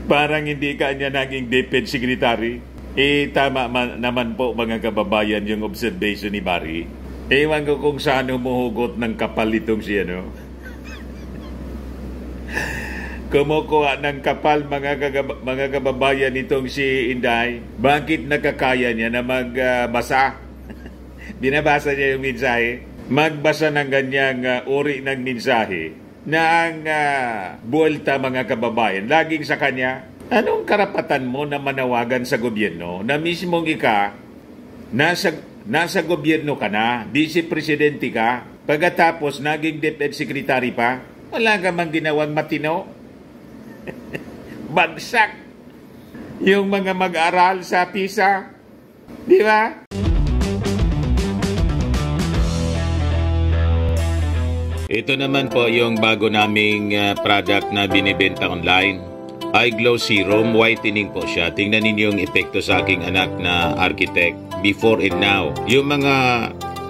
Parang hindi ka niya naging defense secretary. Tama naman po mga kababayan yung observation ni Barry. Ewan ko kung saan humuhugot ng kapal itong siya, no? Kumukuha ng kapal mga kababayan itong si Inday. Bakit nakakaya niya na magbasa? Binabasa niya yung mensahe. Magbasa ng ganyang uri ng mensahe na ang buwelta mga kababayan. Laging sa kanya, anong karapatan mo na manawagan sa gobyerno na mismong nasa gobyerno ka na, vice-presidente ka, pagkatapos naging defense secretary pa, wala ka mang ginawang matino? Bagsak yung mga mag-aral sa PISA, di ba? Ito naman po yung bago naming product na binibenta online. iGlow Serum Whitening po siya. Tingnan ninyo yung epekto sa aking anak na architect before and now. Yung mga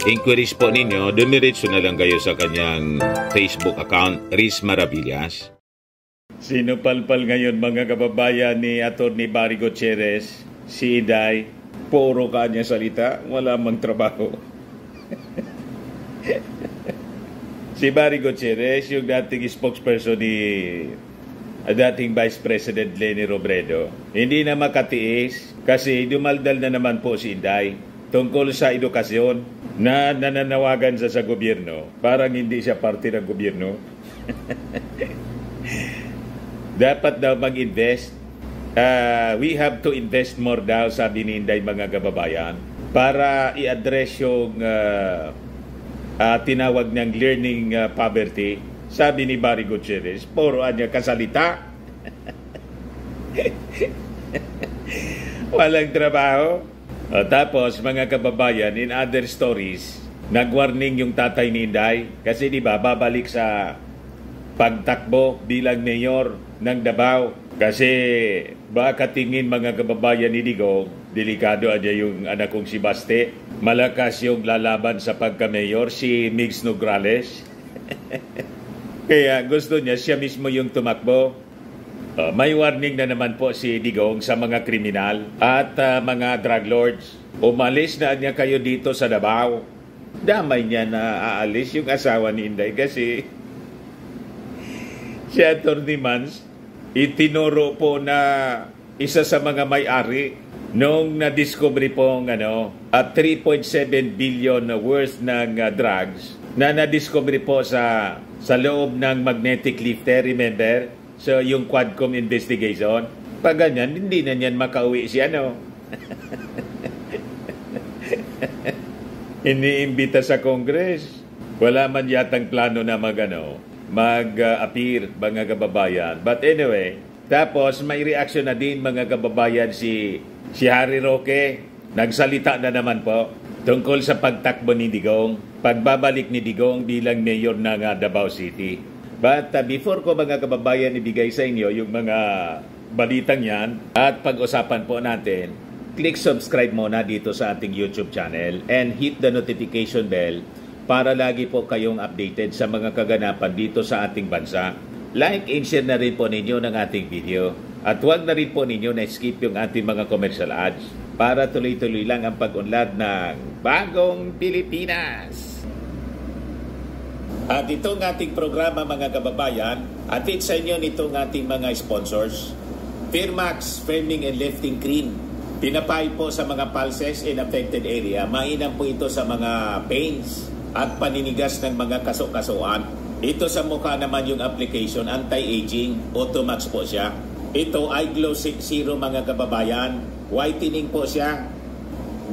inquiries po ninyo, dumiretso na lang kayo sa kanyang Facebook account, Riz Maravillas. Sinupalpal ngayon mga kababayan ni Atty. Barry Gutierrez, si Inday, puro kanya salita, wala mang trabaho. Si Barry Gutierrez, yung dating spokesperson ni dating Vice President Leni Robredo, hindi na makatiis kasi dumaldal na naman po si Inday tungkol sa edukasyon na nananawagan sa gobyerno. Parang hindi siya parte ng gobyerno. Dapat daw mag-invest. We have to invest more daw, sabi ni Inday mga kababayan, para i-address yung tinawag niyang learning poverty. Sabi ni Barry Gutierrez, puro niya kasalita. Walang trabaho. Tapos mga kababayan, in other stories, nag-warning yung tatay ni Inday kasi di ba babalik sa pagtakbo bilang mayor ng Davao. Kasi baka tingin mga kababayan ni Digong, delikado niya yung anak kong si Baste. Malakas yung lalaban sa pagka-mayor, si Migs Nograles. Kaya gusto niya siya mismo yung tumakbo. May warning na naman po si Digong sa mga kriminal at mga drug lords. Umalis na niya kayo dito sa Davao. Damay niya na aalis yung asawa ni Inday kasi si Atty. Mans itinuro po na isa sa mga may-ari nung na-discovery pong 3.7 billion worth ng drugs na na-discovery po sa loob ng magnetic lifter, remember? So yung Quadcom investigation, pag ganyan, hindi na niyan makauwi si iniimbita sa Congress. Wala man yatang plano na mag-appear mga kababayan. But anyway, tapos may reaction na din mga kababayan si Harry Roque. Nagsalita na naman po tungkol sa pagtakbo ni Digong, pagbabalik ni Digong bilang mayor ng Davao City. But before ko mga kababayan ibigay sa inyo yung mga balitang yan at pag-usapan po natin, click subscribe muna dito sa ating YouTube channel and hit the notification bell para lagi po kayong updated sa mga kaganapan dito sa ating bansa. Like and share na rin po ninyo ng ating video. At huwag na rin po ninyo na-skip yung ating mga commercial ads para tuloy-tuloy lang ang pag-unlad ng Bagong Pilipinas. At itong ating programa mga kababayan, atid sa inyo nitong ating mga sponsors. Firmax Firming and Lifting Cream. Pinapay po sa mga pulses in affected area. Mainam po ito sa mga pains at paninigas ng mga kaso-kasuan. Ito sa mukha naman yung application, anti-aging, Automax po siya. Ito iGlow Serum mga kababayan, whitening po siya,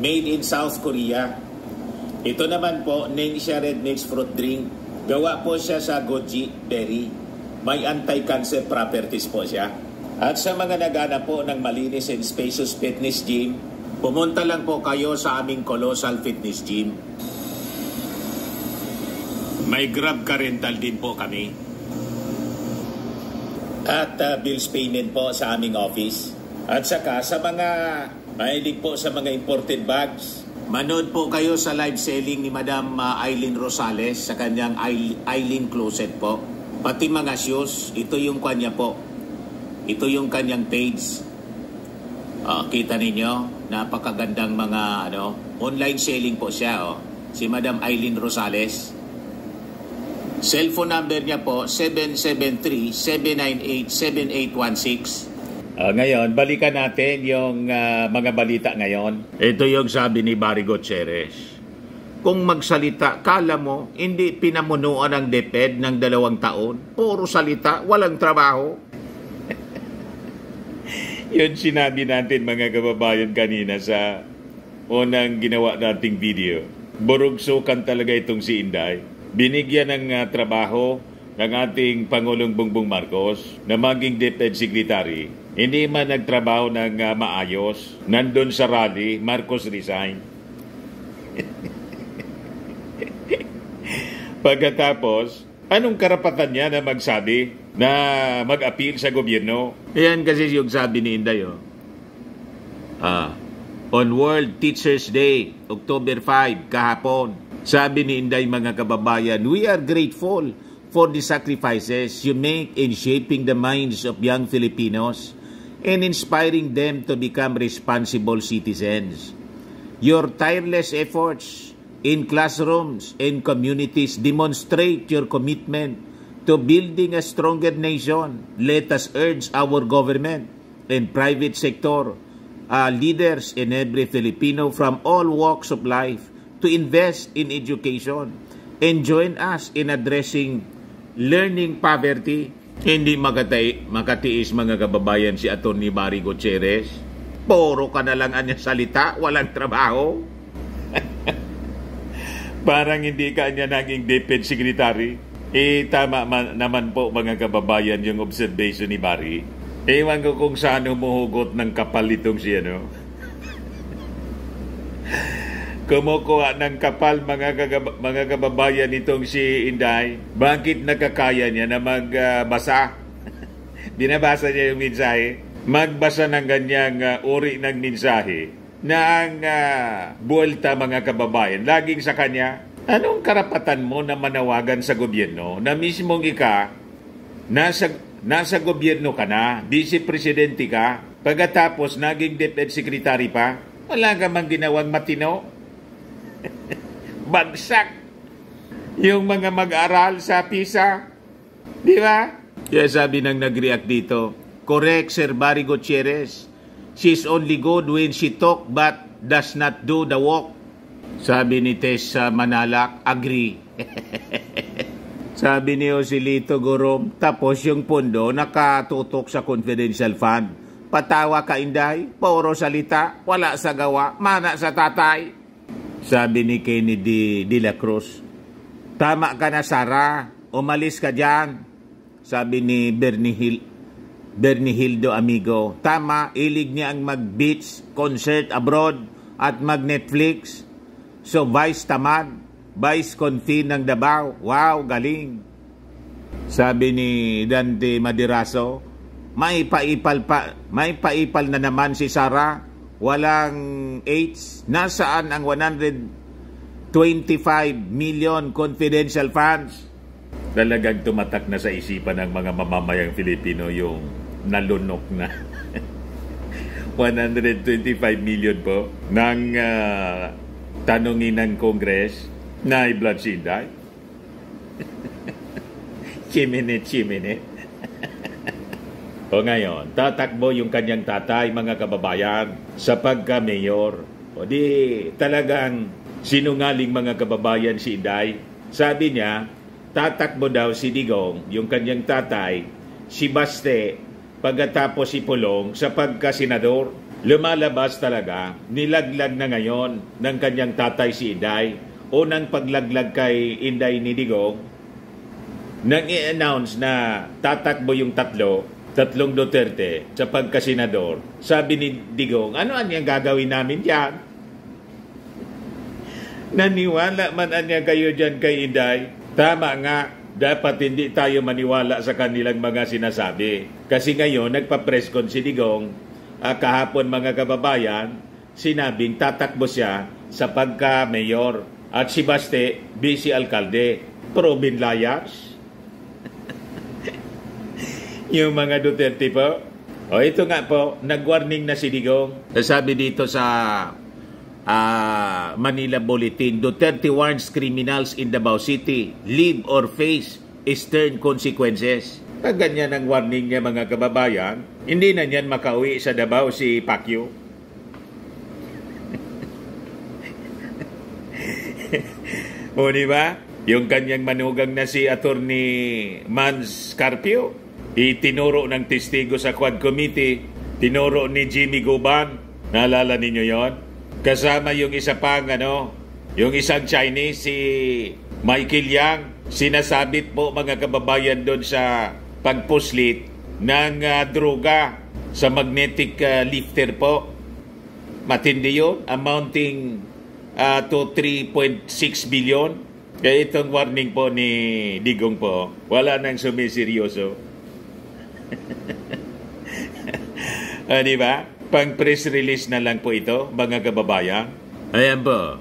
made in South Korea. Ito naman po, Ningxia Red Mix Fruit Drink. Gawa po siya sa goji berry. May anti-cancer properties po siya. At sa mga nagana po ng malinis and spacious fitness gym, pumunta lang po kayo sa aming Colossal Fitness Gym. May Grab car rental din po kami. At bills payment po sa aming office. At saka sa mga mahilig po sa mga imported bags, manood po kayo sa live selling ni Madam Aileen Rosales sa kanyang Aileen Closet po. Pati mga shoes, ito yung kanya po. Ito yung kanyang page. Kita ninyo, napakagandang mga online selling po siya. Si Madam Eileen Rosales. Cellphone number niya po 773-798-7816. Ngayon, balikan natin yung mga balita ngayon. Ito yung sabi ni Barry Gutierrez. Kung magsalita, kala mo, hindi pinamunuan ang DepEd ng 2 taon. Puro salita, walang trabaho. Yun sinabi natin mga kababayan kanina sa unang ginawa nating video. Burugsukan talaga itong si Inday. Binigyan ng trabaho ng ating Pangulong Bongbong Marcos na maging DepEd Secretary. Hindi man nagtrabaho ng maayos. Nandun sa rally, Marcos resign. Pagkatapos, anong karapatan niya na magsabi na mag-appeal sa gobyerno? Yan kasi yung sabi ni Inday. On World Teachers Day, October 5, kahapon, sabi ni Inday, mga kababayan, we are grateful for the sacrifices you make in shaping the minds of young Filipinos and inspiring them to become responsible citizens. Your tireless efforts in classrooms and communities demonstrate your commitment to building a stronger nation. Let us urge our government and private sector leaders in every Filipino from all walks of life to invest in education and join us in addressing learning poverty. Hindi makatiis mga kababayan si Atty. Barry Gutierrez. Puro ka na lang anya salita, walang trabaho. Parang hindi ka niya naging DepEd Secretary. Tama naman po mga kababayan yung observation ni Barry. Ewan ko kung saan humuhugot ng kapal itong siya, Kumukuha ng kapal mga kababayan itong si Inday. Bakit nakakaya niya na magbasa? Binabasa niya yung mensahe. Magbasa ng ganyang uri ng mensahe na ang buwelta mga kababayan, laging sa kanya, anong karapatan mo na manawagan sa gobyerno na mismong nasa gobyerno ka na, vice presidente ka, pagkatapos naging DepEd Secretary pa, wala ka mang ginawang matino? Bagsak yung mga mag-aral sa PISA, di ba? Kaya sabi nang nag-react dito, correct Sir Barry Gutierrez, she's only good when she talk but does not do the work. Sabi ni Tess Manalak, agree. Sabi ni Joselito Gorom, tapos yung pondo nakatutok sa confidential fund. Patawa ka, Inday, puro salita, wala sa gawa, mana sa tatay. Sabi ni Kennedy de la Cruz, tama ka na Sara, umalis ka dyan. Sabi ni Bernihildo Amigo, tama, ilig niya ang mag-beach, concert abroad, at mag-Netflix. So, vice tamad, vice confi ng Davao. Wow, galing. Sabi ni Dante Madiraso, may paipal na naman si Sara, walang AIDS. Nasaan ang 125 million confidential funds? Talagang tumatak na sa isipan ng mga mamamayang Filipino yung nalunok na 125 million po ng tanungin ng Congress na i-blood si Inday. Chimene. O ngayon, tatakbo yung kanyang tatay, mga kababayan, sa pagka-mayor. O di talagang sinungaling mga kababayan si Inday. Sabi niya, tatakbo daw si Digong, yung kanyang tatay, si Baste, pagkatapos si Pulong sa pagka-senador. Lumalabas talaga, nilaglag na ngayon ng kanyang tatay si Inday. Unang paglaglag kay Inday ni Digong, nang i-announce na tatakbo yung tatlong Duterte sa pagka-senador. Sabi ni Digong, ano ang gagawin namin dyan? Naniwala man anya kayo dyan kay Inday? Tama nga, dapat hindi tayo maniwala sa kanilang mga sinasabi. Kasi ngayon, nagpa-press con si Digong, kahapon mga kababayan, sinabing tatakbo siya sa pagka-mayor. At si Baste, vice alkalde. Proven liars. Yung mga Duterte po, O ito nga po, nag-warning na si Digong. Sabi dito sa Manila Bulletin, Duterte warns criminals in Davao City, live or face stern consequences. Pag ganyan ang warning niya mga kababayan, hindi na niyan makauwi sa Davao si Pacquiao. O diba? Yung kanyang manugang na si Attorney Mans Carpio, itinuro ng testigo sa Quad Committee, tinuro ni Jimmy Guban, naalala ninyo yon? Kasama yung isa pang yung isang Chinese, si Michael Yang, sinasabit po mga kababayan doon sa pagpuslit ng droga sa magnetic lifter po. Matindi yun, amounting to 3.6 billion. Kaya itong warning po ni Digong po, wala nang sumiseryoso. Di ba? Pang press release na lang po ito, mga kababayan. Ayan po.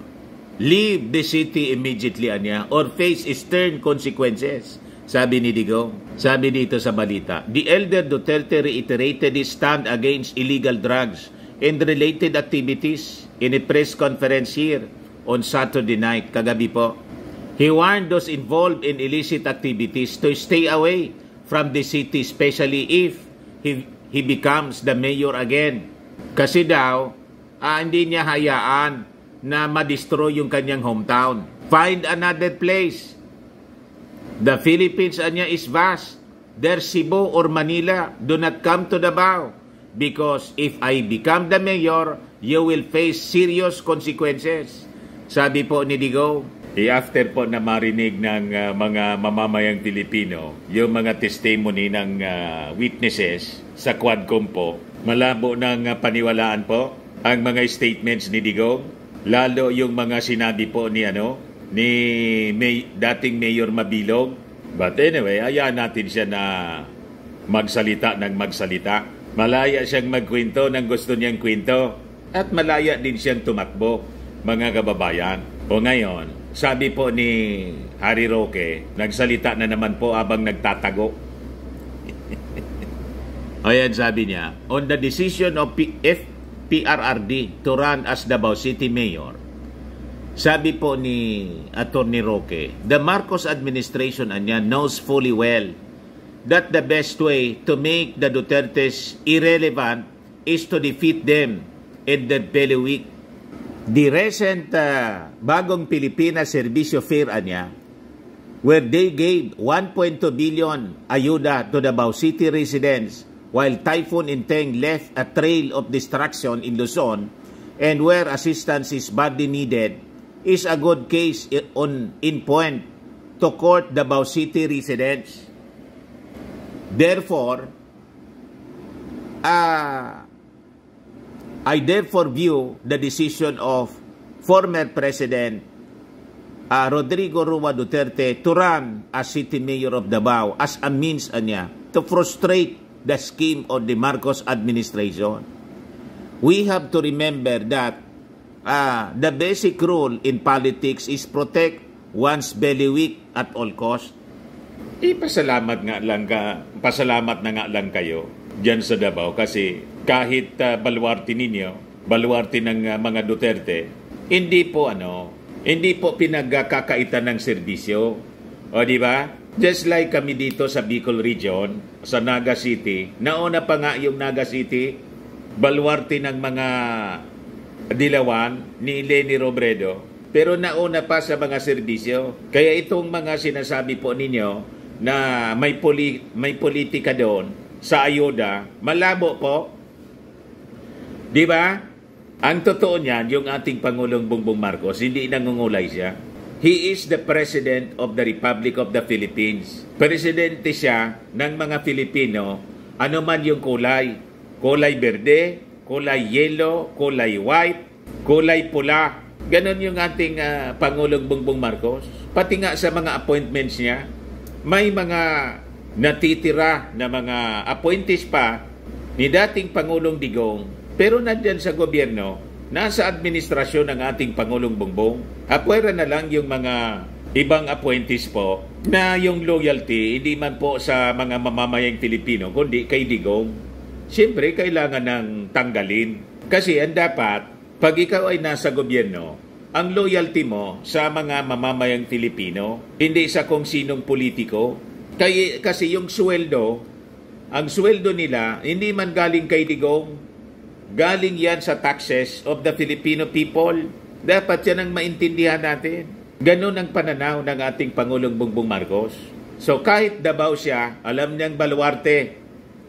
Leave the city immediately, anya, or face stern consequences, sabi ni Digong. Sabi dito sa balita, the elder Duterte reiterated his stand against illegal drugs and related activities in a press conference here on Saturday night, kagabi po. He warned those involved in illicit activities to stay away from the city, especially if he becomes the mayor again. Kasi daw, hindi niya hayaan na ma-destroy yung kanyang hometown. Find another place. The Philippines is vast. There's Cebu or Manila. Do not come to Davao. Because if I become the mayor, you will face serious consequences. Sabi po ni Digong. After po na marinig ng mga mamamayang Pilipino, yung mga testimony ng witnesses sa Quadcom po, malabo ng paniwalaan po ang mga statements ni Digong, lalo yung mga sinabi po ni dating Mayor Mabilog. But anyway, hayaan natin siya na magsalita ng magsalita. Malaya siyang magkwento ng gusto niyang kwento at malaya din siyang tumakbo, mga kababayan. O ngayon, sabi po ni Harry Roque, nagsalita na naman po habang nagtatago. Ayan, sabi niya, on the decision of PRRD to run as Davao City Mayor, sabi po ni Attorney Roque, the Marcos administration knows fully well that the best way to make the Dutertes irrelevant is to defeat them in the bailiwick. The recent bagong Pilipinas Servicio Fair where they gave 1.2 billion ayuda to Davao City residents while Typhoon Inteng left a trail of destruction in Luzon and where assistance is badly needed is a good case in point to court Davao City residents. Therefore, I therefore view the decision of former President Rodrigo Roa Duterte to run as City Mayor of Davao as a means to frustrate the scheme of the Marcos administration. We have to remember that the basic rule in politics is protect one's bailiwick at all cost. Pasalamat na nga lang kayo dyan sa Davao kasi kahit baluarte ninyo, baluarte ng mga Duterte, hindi po pinagkakaitan ng serbisyo. O di ba? Just like kami dito sa Bicol Region, sa Naga City, nauna pa nga yung Naga City, baluarte ng mga dilawan ni Leni Robredo, pero nauna pa sa mga serbisyo. Kaya itong mga sinasabi po ninyo na may politika doon sa ayuda, malabo po. Di ba? Ang totoo niyan, yung ating Pangulong Bongbong Marcos, hindi nangungulay siya. He is the President of the Republic of the Philippines. Presidente siya ng mga Filipino, ano man yung kulay. Kulay berde, kulay yellow, kulay white, kulay pula. Ganon yung ating Pangulong Bongbong Marcos. Pati nga sa mga appointments niya, may mga natitira na mga appointees pa ni dating Pangulong Digong. Pero nandyan sa gobyerno, nasa administrasyon ng ating Pangulong Bongbong. Apwera na lang yung mga ibang appointees po na yung loyalty, hindi man po sa mga mamamayang Pilipino, kundi kay Digong. siyempre kailangan ng tanggalin. Kasi ang dapat, pag ikaw ay nasa gobyerno, ang loyalty mo sa mga mamamayang Pilipino, hindi sa kung sinong politiko. Kasi yung sweldo, ang sweldo nila, hindi man galing kay Digong, galing yan sa taxes of the Filipino people. Dapat yan ang maintindihan natin. Ganon ang pananaw ng ating Pangulong Bongbong Marcos. So kahit Davao siya, alam niyang baluarte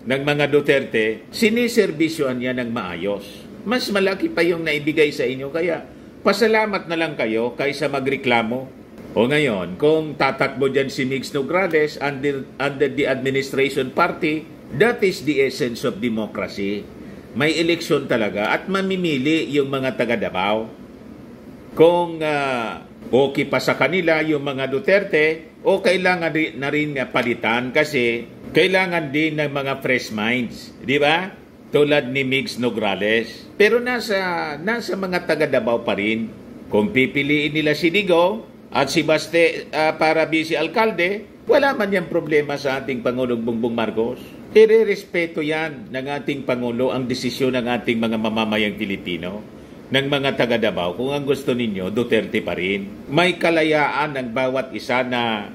ng mga Duterte, siniservisyoan niya ng maayos. Mas malaki pa yung naibigay sa inyo, kaya pasalamat na lang kayo kaysa magreklamo. O ngayon, kung tatakbo dyan si Migs Nograles under the administration party, that is the essence of democracy. May eleksyon talaga at mamimili yung mga taga Davao. Kung okay pa sa kanila yung mga Duterte, o kailangan na rin palitan kasi kailangan din ng mga fresh minds, di ba? Tulad ni Migs Nograles. Pero nasa mga taga Davao pa rin. Kung pipiliin nila si Digong at si Baste para vice alkalde, wala man yung problema sa ating Pangulong Bongbong Marcos. Irerespeto yan ng ating Pangulo ang desisyon ng ating mga mamamayang Pilipino, ng mga taga Davao. Kung ang gusto ninyo, Duterte pa rin. May kalayaan ng bawat isa na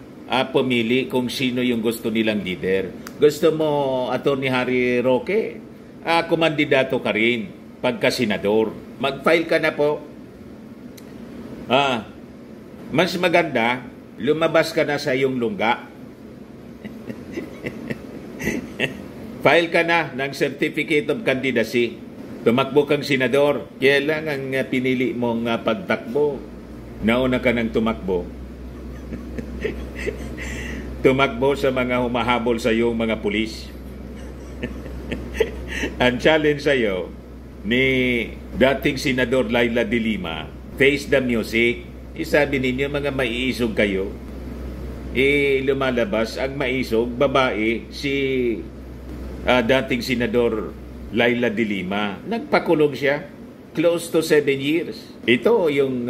pumili kung sino yung gusto nilang leader. Gusto mo, Atty. Harry Roque, kumandidato ka rin pagka senador. Mag-file ka na po. Mas maganda, lumabas ka na sa iyong lungga. File ka na ng Certificate of Candidacy. Tumakbo kang senador. Kailangan pinili mong pagtakbo. Nauna ka ng tumakbo. Tumakbo sa mga humahabol sa iyong mga pulis. Ang challenge sa iyo ni dating Senador Laila de Lima, face the music. Isabi ninyo mga maiisog kayo. Lumalabas ang maisog, babae, si dating Senador Laila de Lima. Nagpakulong siya. Close to 7 years. Ito yung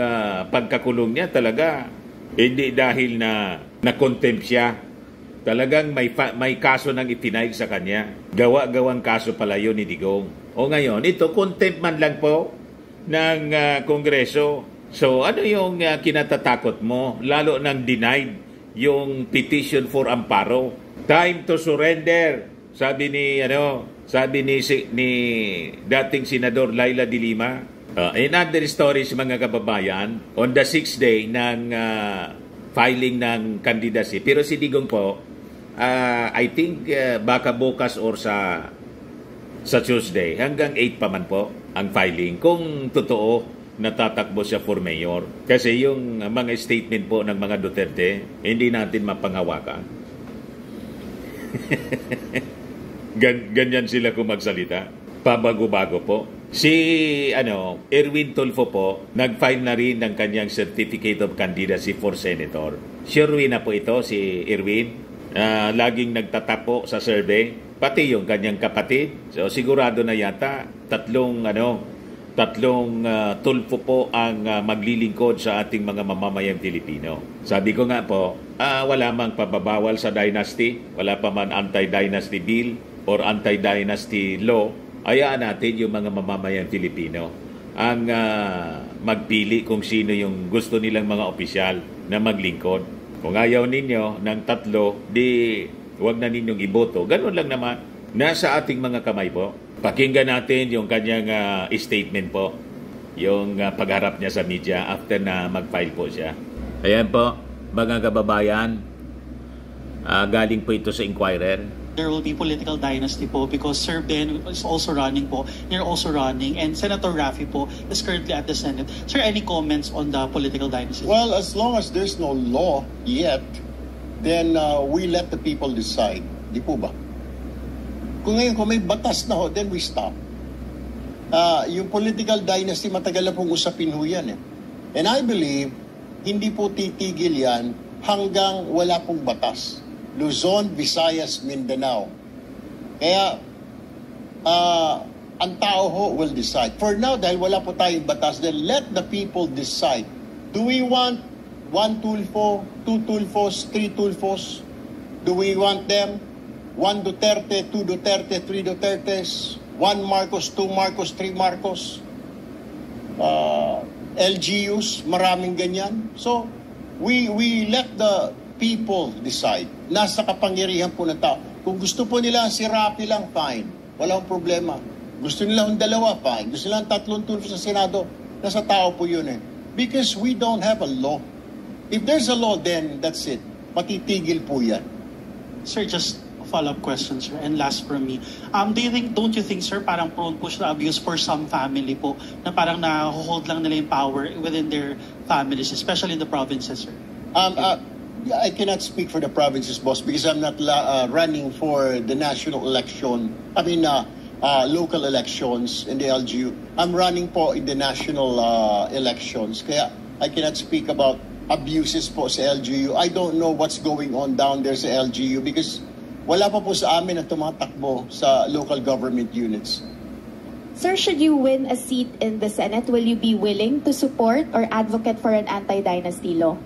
pagkakulong niya talaga. Hindi dahil na na-contempt siya. Talagang may kaso nang itinaig sa kanya. Gawa-gawang kaso pala yun ni Digong. O ngayon, ito contempt man lang po ng Kongreso. So ano yung kinatatakot mo? Lalo nang denied yung petition for amparo. Time to surrender. Sabi ni dating Senador Laila de Lima. In other stories mga kababayan, on the 6th day ng filing ng candidacy. Pero si Digong po, I think baka bukas or sa Tuesday, hanggang 8 pa man po ang filing. Kung totoo, natatakbo siya for mayor. Kasi yung mga statement po ng mga Duterte, hindi natin mapanghawakan. Ganyan sila kung magsalita. Pabago-bago po. Si Erwin Tulfo po, nag-file na rin ng kanyang Certificate of Candidacy for Senator. Sure na po ito, si Erwin. Laging nagtatapo sa survey. Pati yung kanyang kapatid. So sigurado na yata tatlong Tulfo po ang maglilingkod sa ating mga mamamayang Pilipino. Sabi ko nga po, wala mang pababawal sa dynasty, wala pa man anti-dynasty bill or anti-dynasty law. Hayaan natin yung mga mamamayang Pilipino ang magpili kung sino yung gusto nilang mga opisyal na maglingkod. Kung ayaw ninyo ng tatlo, di huwag na ninyong iboto. Ganun lang naman. Nasa ating mga kamay po. Pakinggan natin yung kanyang statement po. Yung pagharap niya sa media after na mag-file po siya. Ayan po, mga kababayan. Galing po ito sa Inquirer. There will be political dynasty po because Sir Ben is also running po. You're also running. And Senator Raffy po is currently at the Senate. Sir, any comments on the political dynasty? Well, as long as there's no law yet, then we let the people decide. Di po ba? Kung may batas na ho, then we stop. Yung political dynasty, matagal na pong usapin ho yan. And I believe, hindi po titigil yan hanggang wala pong batas. Luzon, Visayas, Mindanao. Kaya, ang tao ho will decide. For now, dahil wala po tayong batas, then let the people decide. Do we want 1 Tulfo, 2 Tulfos, 3 Tulfos? Do we want them 1 Duterte, 2 Duterte, 3 Dutertes, 1 Marcos, 2 Marcos, 3 Marcos. LGUs, maraming ganyan. So, we let the people decide. Nasa kapangyarihan po ng tao. Kung gusto po nila si Rapi lang, fine. Walang problema. Gusto nila yung dalawa, fine. Gusto nila 3 tulfo sa Senado, nasa tao po yun eh. Because we don't have a law. If there's a law, then that's it. Matitigil po yan. Sir, just a follow-up question, sir. And last from me. Don't you think, sir, parang prone po siya na abuse for some family po, na parang na-hold lang nila yung power within their families, especially in the provinces, sir? I cannot speak for the provinces, boss, because I'm not running for the national election. Local elections in the LGU. I'm running po in the national elections. Kaya I cannot speak about abuses po sa LGU. I don't know what's going on down there sa LGU because wala pa po sa amin na tumatakbo sa local government units. Sir, should you win a seat in the Senate, will you be willing to support or advocate for an anti-dynasty law?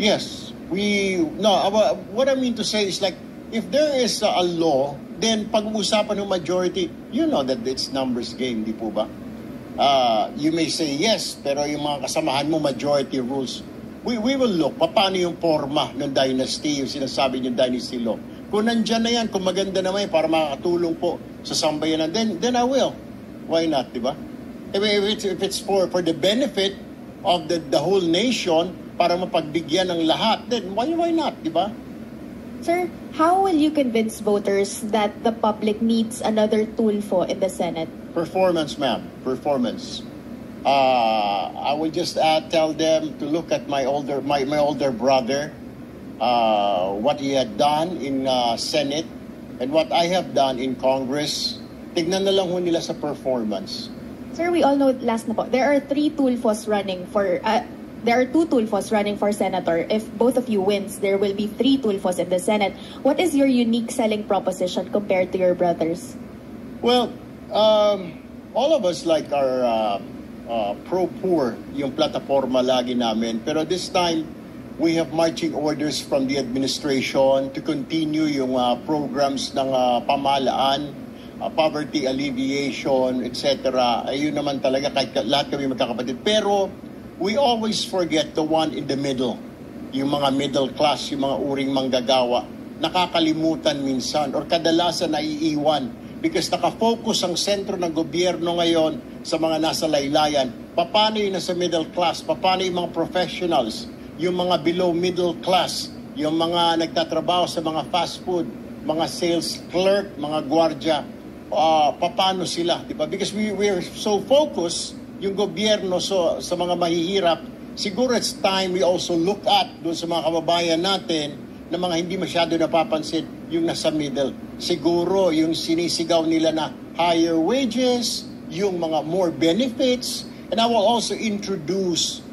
Yes. What I mean to say is like, if there is a law, then pag-uusapan ng majority, you know that it's numbers game, di po ba? You may say yes, pero yung mga kasamahan mo, majority rules. We will look, paano yung forma ng dynasty, yung sinasabi yung dynasty law. Kung nandyan na yan, kung maganda naman para makakatulong po sa sambayanan, then I will. Why not, di ba? If it's for the benefit of the whole nation, para mapagbigyan ng lahat, then why not, di ba? Sir, how will you convince voters that the public needs another Tulfo in the Senate? Performance, ma'am. Performance. I will just tell them to look at my older brother, what he had done in Senate and what I have done in Congress. Tignan na lang ho nila sa performance. Sir, we all know, last na po, there are 2 Tulfos running for senator. If both of you wins, there will be 3 Tulfos in the Senate. What is your unique selling proposition compared to your brothers? Well, all of us like our pro-poor yung plataforma lagi namin. Pero this time, we have marching orders from the administration to continue yung programs ng pamahalaan, poverty alleviation, etc. Ayun naman talaga kahit lahat kami magkakapatid. Pero we always forget the one in the middle. Yung mga middle class, yung mga uring manggagawa. Nakakalimutan minsan or kadalasan naiiwan because nakafocus ang sentro ng gobyerno ngayon sa mga nasa laylayan. Paano yung nasa middle class? Paano yung mga professionals? Yung mga below middle class? Yung mga nagtatrabaho sa mga fast food? Mga sales clerk? Mga gwardya? Paano sila? Diba? Because we're so focused yung gobyerno sa mga mahihirap, siguro it's time we also look at doon sa mga kababayan natin na mga hindi masyado napapansin yung nasa middle. Siguro yung sinisigaw nila na higher wages, yung mga more benefits, and I will also introduce,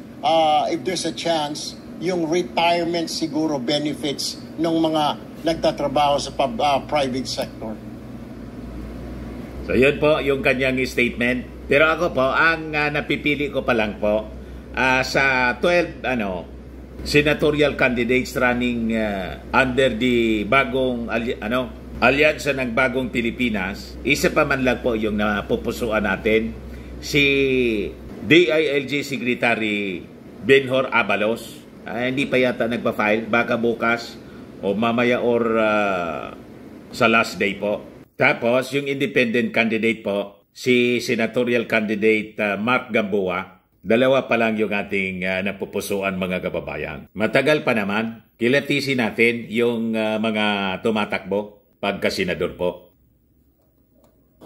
if there's a chance, yung retirement siguro benefits ng mga nagtatrabaho sa private sector. So yun po yung kanyang statement. Pero ako po, ang napipili ko pa lang po sa 12 senatorial candidates running under the bagong alyansa ng bagong Pilipinas, isa pa man lang po yung napupusuan natin, si DILG Secretary Benhur Abalos. Hindi pa yata nagpa-file, baka bukas o mamaya or sa last day po. Tapos yung independent candidate po, si senatorial candidate Mark Gamboa. Dalawa pa lang yung ating napupusuan mga kababayan. Matagal pa naman, kilatisin natin yung mga tumatakbo pagka-senador po.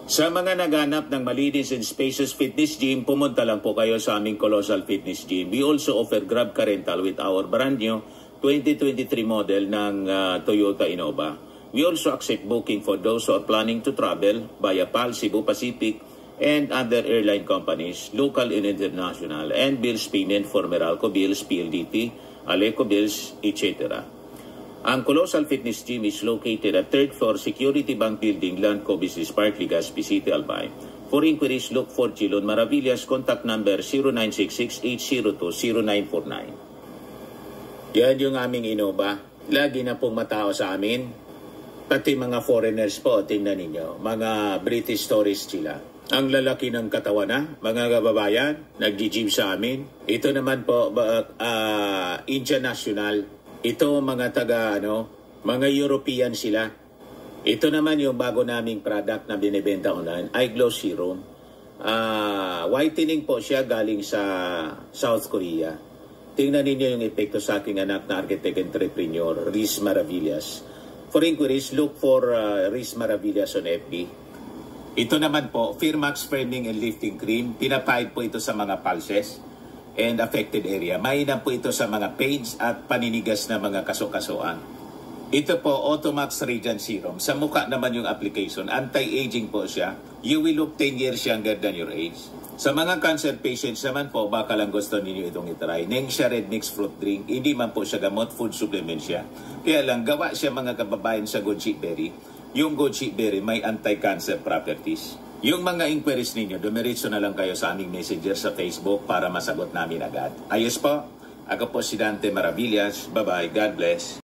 Sa mga naghanap ng malinis and spacious fitness gym, pumunta lang po kayo sa aming Colossal Fitness Gym. We also offer Grab Car Rental with our brand new 2023 model ng Toyota Innova. We also accept booking for those who are planning to travel via PAL, Cebu Pacific, and other airline companies, local and international, and bills payment for Meralco Bills, PLDT, Aleco Bills, etc. Ang Colossal Fitness Gym is located at 3rd floor Security Bank Building, Landco Business Park, Legazpi City, Albay. For inquiries, look for Chilon Maravillas. Contact number 0966-802-0949. Yan yung aming Innova. Lagi na pong matao sa amin. Pati mga foreigners po, tingnan ninyo, mga British tourists sila. Ang lalaki ng katawan na, mga kababayan, nag-gym sa amin. Ito naman po, Indian National. Ito mga mga European sila. Ito naman yung bago naming product na binibenta online, Eye Glow Serum. Whitening po siya galing sa South Korea. Tingnan ninyo yung epekto sa aking anak na architect entrepreneur, Riz Maravillas. For inquiries, look for Riz Maravillas on FB. Ito naman po, Firmax Firming and Lifting Cream. Pinapahid po ito sa mga pulses and affected area. Mainam po ito sa mga pains at paninigas na mga kaso-kasuan. Ito po, Automax Radiant Serum. Sa mukha naman yung application. Anti-aging po siya. You will look 10 years younger than your age. Sa mga cancer patients naman po, baka lang gusto ninyo itong itry. Nengxia Red Mix Fruit Drink. Hindi man po siya gamot, food supplement siya. Kaya lang, gawa siya mga kababayan sa goji berry. Yung goji berry may anti-cancer properties. Yung mga inquiries ninyo, dumiretso na lang kayo sa aming messenger sa Facebook para masagot namin agad. Ayos po. Ako po si Dante Maravillas. Bye-bye. God bless.